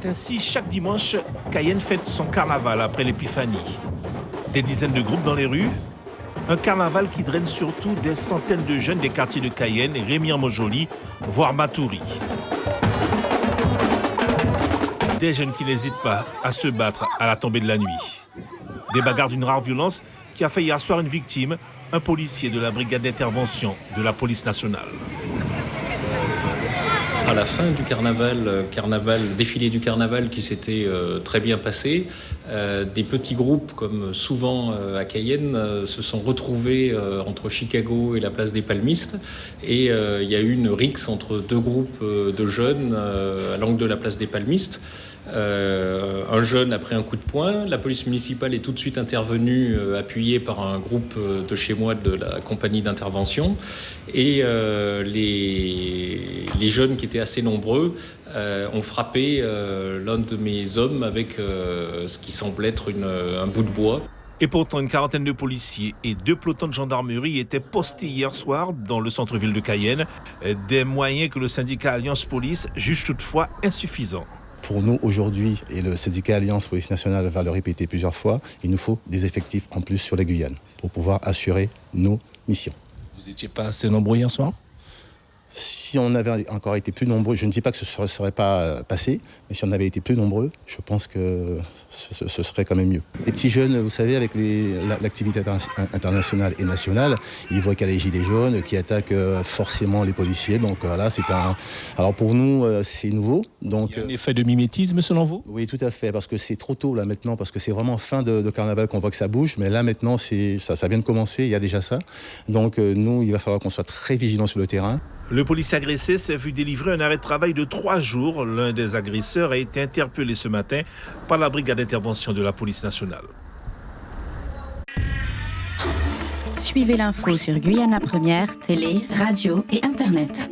ainsi, chaque dimanche, Cayenne fête son carnaval après l'épiphanie. Des dizaines de groupes dans les rues, un carnaval qui draine surtout des centaines de jeunes des quartiers de Cayenne, Rémy-en-Montjoly, voire Matoury. Des jeunes qui n'hésitent pas à se battre à la tombée de la nuit. Des bagarres d'une rare violence qui a fait hier soir une victime, un policier de la brigade d'intervention de la police nationale. À la fin du défilé du carnaval qui s'était très bien passé, des petits groupes, comme souvent à Cayenne, se sont retrouvés entre Chicago et la place des Palmistes. Et il y a eu une rixe entre deux groupes de jeunes à l'angle de la place des Palmistes. Un jeune a pris un coup de poing. La police municipale est tout de suite intervenue, appuyée par un groupe de chez moi de la compagnie d'intervention. Et les jeunes qui étaient assez nombreux ont frappé l'un de mes hommes avec ce qui semble être un bout de bois. Et pourtant, une quarantaine de policiers et 2 pelotons de gendarmerie étaient postés hier soir dans le centre-ville de Cayenne. Des moyens que le syndicat Alliance Police juge toutefois insuffisants. Pour nous, aujourd'hui, et le syndicat Alliance Police Nationale va le répéter plusieurs fois, il nous faut des effectifs en plus sur la Guyane pour pouvoir assurer nos missions. Vous n'étiez pas assez nombreux hier soir ? Si on avait encore été plus nombreux, je ne dis pas que ce ne serait pas passé, mais si on avait été plus nombreux, je pense que ce serait quand même mieux. Les petits jeunes, vous savez, avec l'activité internationale et nationale, ils voient qu'il y a les gilets jaunes qui attaquent forcément les policiers. Donc voilà, alors pour nous, c'est nouveau. Donc, il y a un effet de mimétisme selon vous ? Oui, tout à fait, parce que c'est trop tôt là maintenant, parce que c'est vraiment fin de carnaval qu'on voit que ça bouge, mais là maintenant, ça vient de commencer, il y a déjà ça. Donc nous, il va falloir qu'on soit très vigilants sur le terrain. Le policier agressé s'est vu délivrer un arrêt de travail de 3 jours. L'un des agresseurs a été interpellé ce matin par la brigade d'intervention de la police nationale. Suivez l'info sur Guyana Première, télé, radio et Internet.